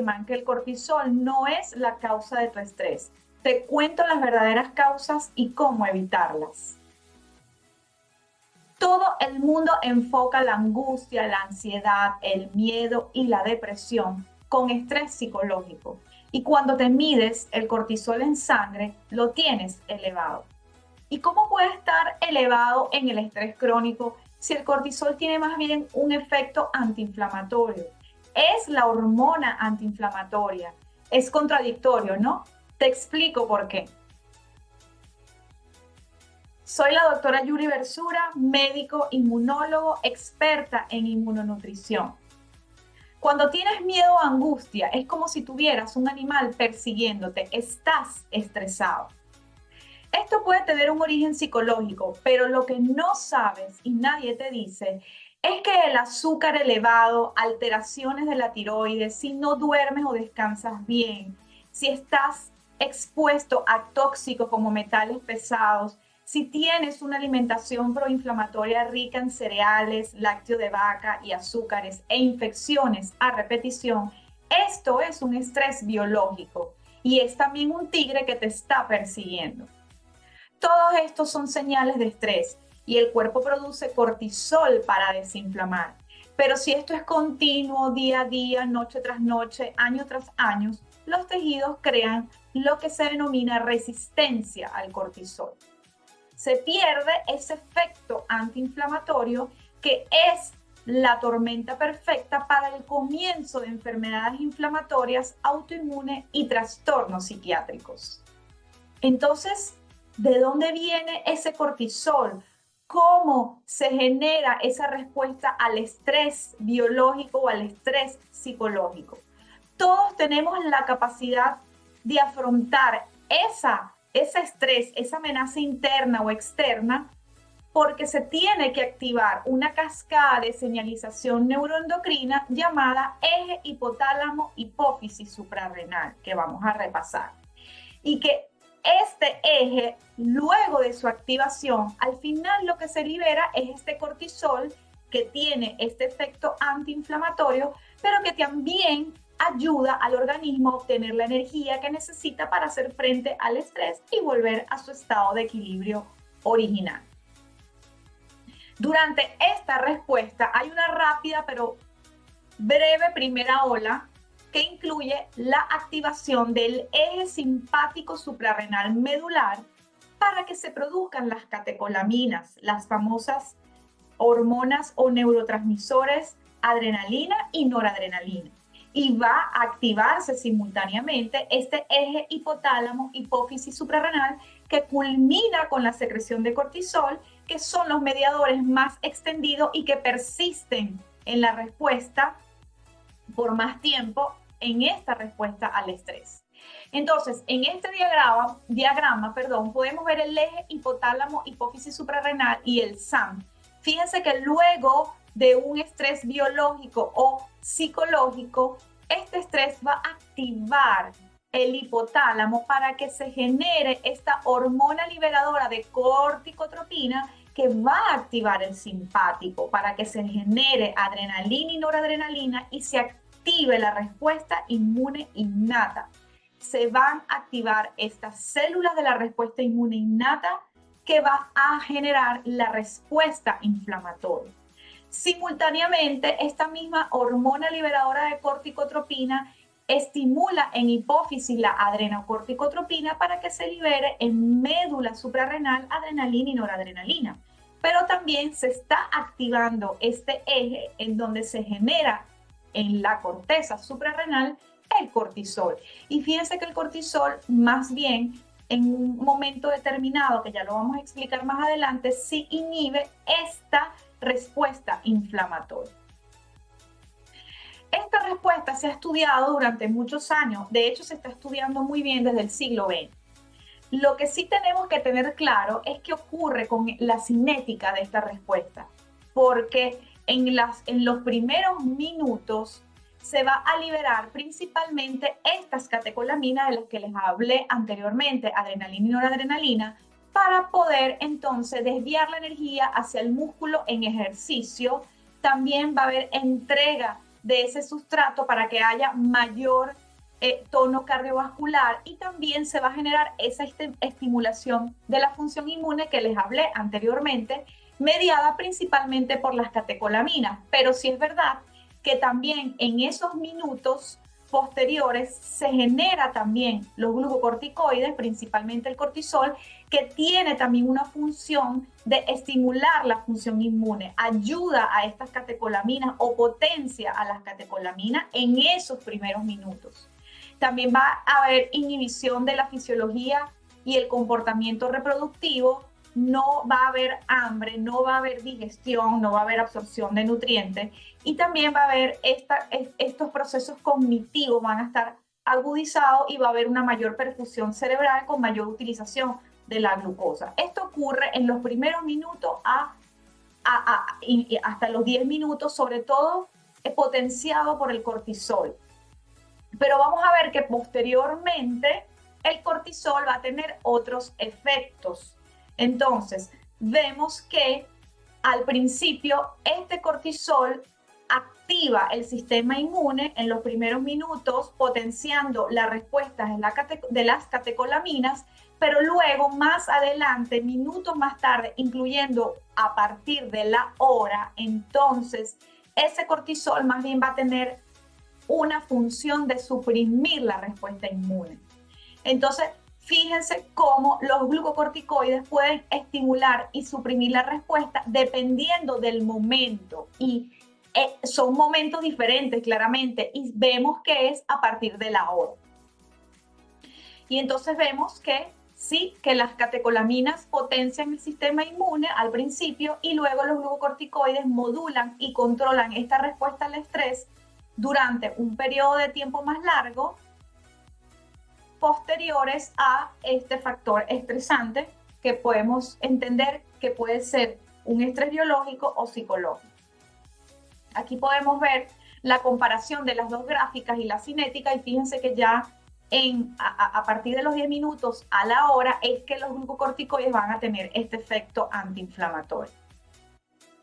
afirman que el cortisol no es la causa de tu estrés. Te cuento las verdaderas causas y cómo evitarlas. Todo el mundo enfoca la angustia, la ansiedad, el miedo y la depresión con estrés psicológico. Y cuando te mides el cortisol en sangre, lo tienes elevado. ¿Y cómo puede estar elevado en el estrés crónico si el cortisol tiene más bien un efecto antiinflamatorio? Es la hormona antiinflamatoria. Es contradictorio, ¿no? Te explico por qué. Soy la doctora Yuri Bersura, médico inmunólogo, experta en inmunonutrición. Cuando tienes miedo o angustia, es como si tuvieras un animal persiguiéndote, estás estresado. Esto puede tener un origen psicológico, pero lo que no sabes y nadie te dice es que el azúcar elevado, alteraciones de la tiroides, si no duermes o descansas bien, si estás expuesto a tóxicos como metales pesados, si tienes una alimentación proinflamatoria rica en cereales, lácteo de vaca y azúcares e infecciones a repetición, esto es un estrés biológico y es también un tigre que te está persiguiendo. Todos estos son señales de estrés y el cuerpo produce cortisol para desinflamar. Pero si esto es continuo, día a día, noche tras noche, año tras año, los tejidos crean lo que se denomina resistencia al cortisol. Se pierde ese efecto antiinflamatorio que es la tormenta perfecta para el comienzo de enfermedades inflamatorias, autoinmunes y trastornos psiquiátricos. Entonces, ¿de dónde viene ese cortisol? ¿Cómo se genera esa respuesta al estrés biológico o al estrés psicológico? Todos tenemos la capacidad de afrontar ese estrés, esa amenaza interna o externa, porque se tiene que activar una cascada de señalización neuroendocrina llamada eje hipotálamo-hipófisis suprarrenal, que vamos a repasar. Y que este eje, luego de su activación, al final lo que se libera es este cortisol que tiene este efecto antiinflamatorio, pero que también ayuda al organismo a obtener la energía que necesita para hacer frente al estrés y volver a su estado de equilibrio original. Durante esta respuesta hay una rápida pero breve primera ola que incluye la activación del eje simpático suprarrenal medular para que se produzcan las catecolaminas, las famosas hormonas o neurotransmisores adrenalina y noradrenalina. Y va a activarse simultáneamente este eje hipotálamo-hipófisis suprarrenal que culmina con la secreción de cortisol, que son los mediadores más extendidos y que persisten en la respuesta por más tiempo en esta respuesta al estrés. Entonces, en este diagrama, podemos ver el eje hipotálamo-hipófisis suprarrenal y el SAM. Fíjense que luego de un estrés biológico o psicológico, este estrés va a activar el hipotálamo para que se genere esta hormona liberadora de corticotropina que va a activar el simpático para que se genere adrenalina y noradrenalina y se active la respuesta inmune innata. Se van a activar estas células de la respuesta inmune innata que va a generar la respuesta inflamatoria. Simultáneamente, esta misma hormona liberadora de corticotropina estimula en hipófisis la adrenocorticotropina para que se libere en médula suprarrenal adrenalina y noradrenalina. Pero también se está activando este eje en donde se genera en la corteza suprarrenal el cortisol. Y fíjense que el cortisol, más bien, en un momento determinado, que ya lo vamos a explicar más adelante, sí inhibe esta respuesta inflamatoria. Esta respuesta se ha estudiado durante muchos años, de hecho se está estudiando muy bien desde el siglo XX. Lo que sí tenemos que tener claro es qué ocurre con la cinética de esta respuesta, porque en los primeros minutos se va a liberar principalmente estas catecolaminas de las que les hablé anteriormente, adrenalina y noradrenalina, para poder entonces desviar la energía hacia el músculo en ejercicio. También va a haber entrega de ese sustrato para que haya mayor tono cardiovascular, y también se va a generar esa estimulación de la función inmune que les hablé anteriormente, mediada principalmente por las catecolaminas. Pero sí es verdad que también en esos minutos posteriores se genera también los glucocorticoides, principalmente el cortisol, que tiene también una función de estimular la función inmune, ayuda a estas catecolaminas o potencia a las catecolaminas en esos primeros minutos. También va a haber inhibición de la fisiología y el comportamiento reproductivo, no va a haber hambre, no va a haber digestión, no va a haber absorción de nutrientes, y también va a haber estos procesos cognitivos van a estar agudizados y va a haber una mayor perfusión cerebral con mayor utilización de la glucosa. Esto ocurre en los primeros minutos hasta los 10 minutos, sobre todo potenciado por el cortisol. Pero vamos a ver que posteriormente el cortisol va a tener otros efectos. Entonces, vemos que al principio este cortisol activa el sistema inmune en los primeros minutos, potenciando las respuestas de las catecolaminas, pero luego más adelante, minutos más tarde, incluyendo a partir de la hora, entonces ese cortisol más bien va a tener una función de suprimir la respuesta inmune. Entonces, fíjense cómo los glucocorticoides pueden estimular y suprimir la respuesta dependiendo del momento, y son momentos diferentes claramente, y vemos que es a partir de la hora. Y entonces vemos que sí, que las catecolaminas potencian el sistema inmune al principio, y luego los glucocorticoides modulan y controlan esta respuesta al estrés durante un periodo de tiempo más largo, posteriores a este factor estresante que podemos entender que puede ser un estrés biológico o psicológico. Aquí podemos ver la comparación de las dos gráficas y la cinética, y fíjense que ya a partir de los 10 minutos a la hora es que los glucocorticoides van a tener este efecto antiinflamatorio.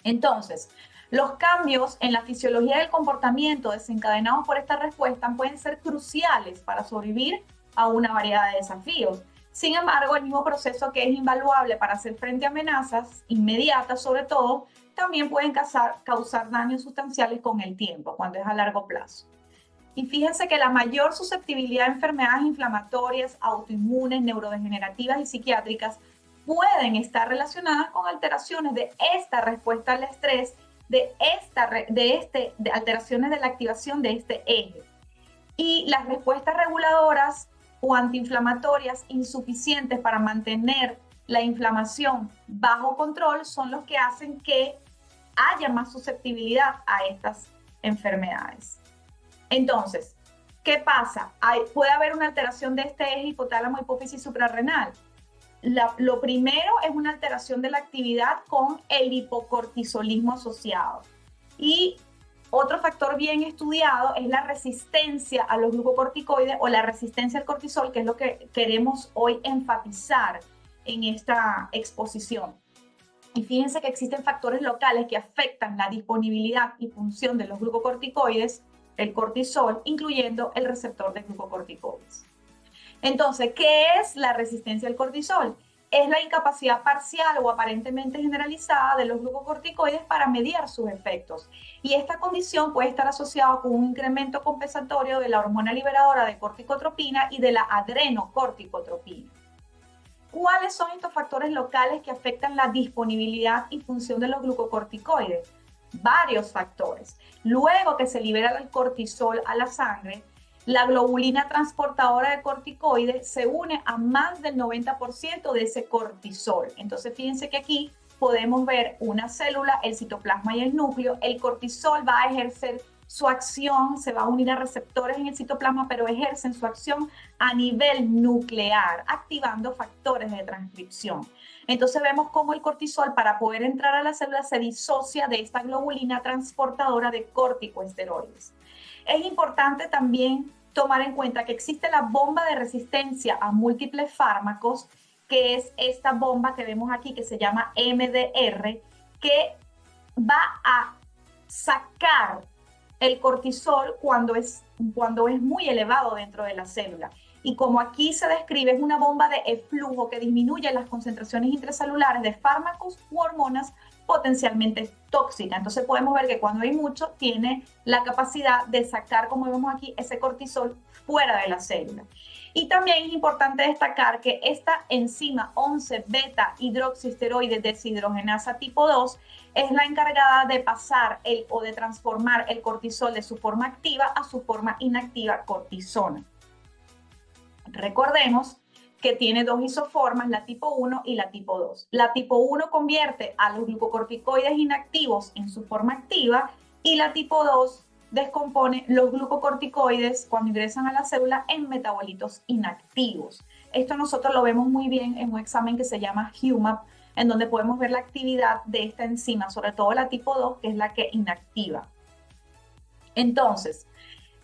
Entonces, los cambios en la fisiología del comportamiento desencadenados por esta respuesta pueden ser cruciales para sobrevivir a una variedad de desafíos. Sin embargo, el mismo proceso que es invaluable para hacer frente a amenazas inmediatas, sobre todo, también pueden causar daños sustanciales con el tiempo, cuando es a largo plazo. Y fíjense que la mayor susceptibilidad a enfermedades inflamatorias, autoinmunes, neurodegenerativas y psiquiátricas pueden estar relacionadas con alteraciones de esta respuesta al estrés, de alteraciones de la activación de este eje. Y las respuestas reguladoras o antiinflamatorias insuficientes para mantener la inflamación bajo control son los que hacen que haya más susceptibilidad a estas enfermedades. Entonces, ¿qué pasa? Puede haber una alteración de este eje hipotálamo, hipófisis suprarrenal. Lo primero es una alteración de la actividad con el hipocortisolismo asociado. Y otro factor bien estudiado es la resistencia a los glucocorticoides o la resistencia al cortisol, que es lo que queremos hoy enfatizar en esta exposición. Y fíjense que existen factores locales que afectan la disponibilidad y función de los glucocorticoides, el cortisol, incluyendo el receptor de glucocorticoides. Entonces, ¿qué es la resistencia al cortisol? Es la incapacidad parcial o aparentemente generalizada de los glucocorticoides para mediar sus efectos. Y esta condición puede estar asociada con un incremento compensatorio de la hormona liberadora de corticotropina y de la adrenocorticotropina. ¿Cuáles son estos factores locales que afectan la disponibilidad y función de los glucocorticoides? Varios factores. Luego que se libera el cortisol a la sangre, la globulina transportadora de corticoides se une a más del 90% de ese cortisol. Entonces, fíjense que aquí podemos ver una célula, el citoplasma y el núcleo. El cortisol va a ejercer su acción, se va a unir a receptores en el citoplasma, pero ejercen su acción a nivel nuclear, activando factores de transcripción. Entonces vemos cómo el cortisol, para poder entrar a la célula, se disocia de esta globulina transportadora de corticosteroides. Es importante también tomar en cuenta que existe la bomba de resistencia a múltiples fármacos, que es esta bomba que vemos aquí, que se llama MDR, que va a sacar el cortisol cuando es muy elevado dentro de la célula. Y como aquí se describe, es una bomba de eflujo que disminuye las concentraciones intracelulares de fármacos u hormonas potencialmente tóxicas. Entonces podemos ver que cuando hay mucho, tiene la capacidad de sacar, como vemos aquí, ese cortisol fuera de la célula. Y también es importante destacar que esta enzima 11-beta hidroxisteroide deshidrogenasa tipo 2 es la encargada de pasar o de transformar el cortisol de su forma activa a su forma inactiva, cortisona. Recordemos que tiene dos isoformas, la tipo 1 y la tipo 2. La tipo 1 convierte a los glucocorticoides inactivos en su forma activa y la tipo 2 descompone los glucocorticoides cuando ingresan a la célula en metabolitos inactivos. Esto nosotros lo vemos muy bien en un examen que se llama HuMAP, en donde podemos ver la actividad de esta enzima, sobre todo la tipo 2, que es la que inactiva. Entonces,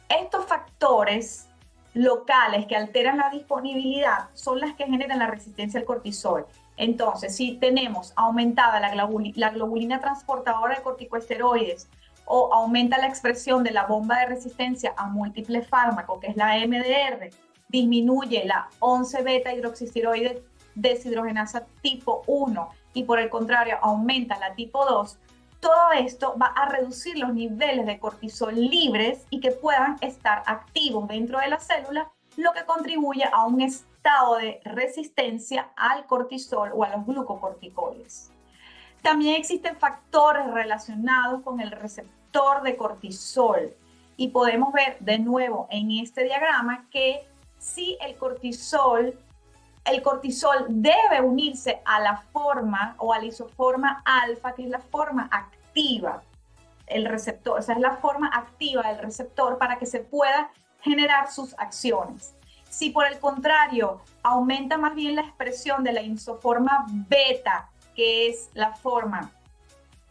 estos factores locales que alteran la disponibilidad son las que generan la resistencia al cortisol. Entonces, si tenemos aumentada la globulina transportadora de corticosteroides o aumenta la expresión de la bomba de resistencia a múltiples fármacos, que es la MDR, disminuye la 11-beta hidroxisteroide deshidrogenasa tipo 1 y por el contrario aumenta la tipo 2, todo esto va a reducir los niveles de cortisol libres y que puedan estar activos dentro de la célula, lo que contribuye a un estado de resistencia al cortisol o a los glucocorticoides. También existen factores relacionados con el receptor de cortisol y podemos ver de nuevo en este diagrama que si el cortisol debe unirse a la forma o a la isoforma alfa, que es la forma activa, el receptor, o sea, es la forma activa del receptor para que se pueda generar sus acciones. Si por el contrario aumenta más bien la expresión de la isoforma beta, que es la forma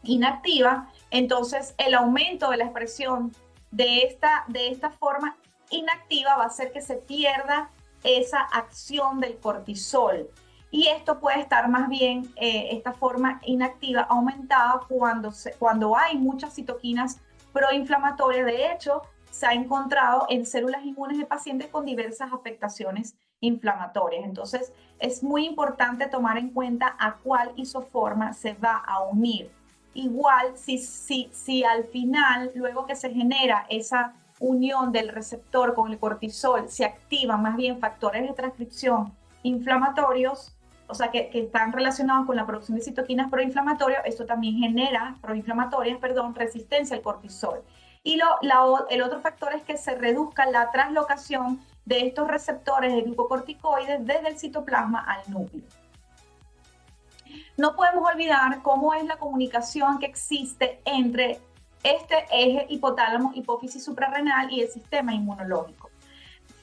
inactiva, entonces el aumento de la expresión de esta forma inactiva va a hacer que se pierda esa acción del cortisol. Y esto puede estar más bien, esta forma inactiva aumentada cuando hay muchas citoquinas proinflamatorias. De hecho, se ha encontrado en células inmunes de pacientes con diversas afectaciones inflamatorias. Entonces, es muy importante tomar en cuenta a cuál isoforma se va a unir. Igual, si al final, luego que se genera esa unión del receptor con el cortisol, se activan más bien factores de transcripción inflamatorios, o sea, que están relacionados con la producción de citoquinas proinflamatorias, esto también genera, resistencia al cortisol. Y el otro factor es que se reduzca la translocación de estos receptores de glucocorticoides desde el citoplasma al núcleo. No podemos olvidar cómo es la comunicación que existe entre este eje hipotálamo, hipófisis suprarrenal y el sistema inmunológico.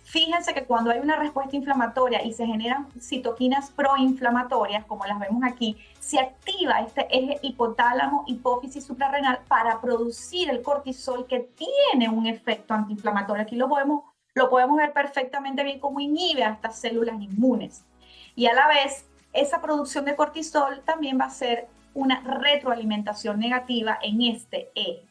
Fíjense que cuando hay una respuesta inflamatoria y se generan citoquinas proinflamatorias, como las vemos aquí, se activa este eje hipotálamo, hipófisis suprarrenal para producir el cortisol que tiene un efecto antiinflamatorio. Aquí lo podemos ver perfectamente bien cómo inhibe a estas células inmunes. Y a la vez, esa producción de cortisol también va a ser una retroalimentación negativa en este eje.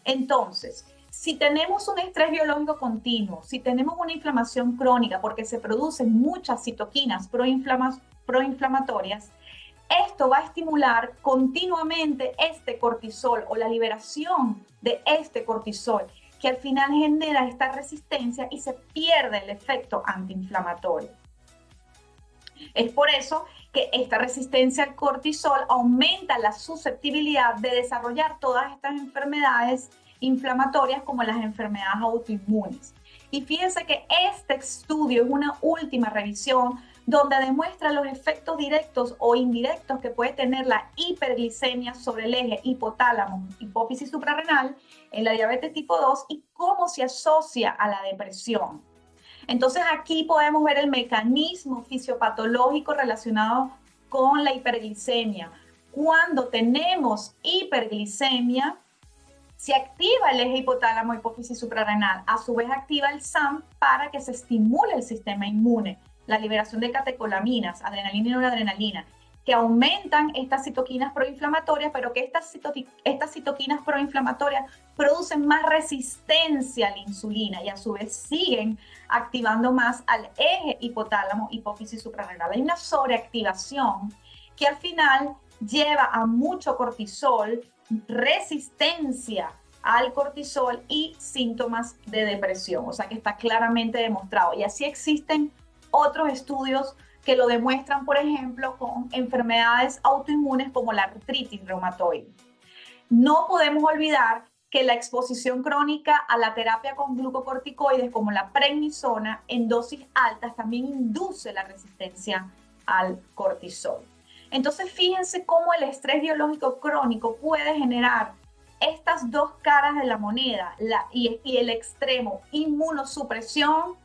Entonces, si tenemos un estrés biológico continuo, si tenemos una inflamación crónica porque se producen muchas citoquinas proinflamatorias, esto va a estimular continuamente este cortisol o la liberación de este cortisol, que al final genera esta resistencia y se pierde el efecto antiinflamatorio. Es por eso que esta resistencia al cortisol aumenta la susceptibilidad de desarrollar todas estas enfermedades inflamatorias como las enfermedades autoinmunes. Y fíjense que este estudio es una última revisión donde demuestra los efectos directos o indirectos que puede tener la hiperglicemia sobre el eje hipotálamo, hipófisis suprarrenal en la diabetes tipo 2 y cómo se asocia a la depresión. Entonces aquí podemos ver el mecanismo fisiopatológico relacionado con la hiperglicemia. Cuando tenemos hiperglicemia, se activa el eje hipotálamo hipófisis suprarrenal. A su vez activa el SAM para que se estimule el sistema inmune, la liberación de catecolaminas, adrenalina y noradrenalina. que aumentan estas citoquinas proinflamatorias, pero que estas citoquinas proinflamatorias producen más resistencia a la insulina y a su vez siguen activando más al eje hipotálamo, hipófisis suprarrenal. Hay una sobreactivación que al final lleva a mucho cortisol, resistencia al cortisol y síntomas de depresión. O sea que está claramente demostrado. Y así existen otros estudios que lo demuestran, por ejemplo, con enfermedades autoinmunes como la artritis reumatoide. No podemos olvidar que la exposición crónica a la terapia con glucocorticoides como la prednisona en dosis altas también induce la resistencia al cortisol. Entonces, fíjense cómo el estrés biológico crónico puede generar estas dos caras de la moneda y el extremo inmunosupresión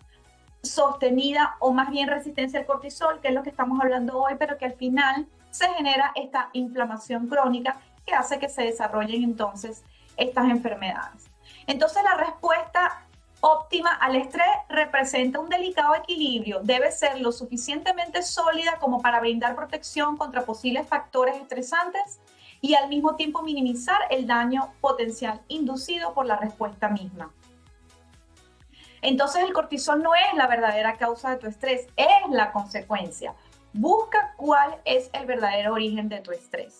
sostenida o más bien resistencia al cortisol, que es lo que estamos hablando hoy, pero que al final se genera esta inflamación crónica que hace que se desarrollen entonces estas enfermedades. Entonces la respuesta óptima al estrés representa un delicado equilibrio, debe ser lo suficientemente sólida como para brindar protección contra posibles factores estresantes y al mismo tiempo minimizar el daño potencial inducido por la respuesta misma. Entonces el cortisol no es la verdadera causa de tu estrés, es la consecuencia. Busca cuál es el verdadero origen de tu estrés.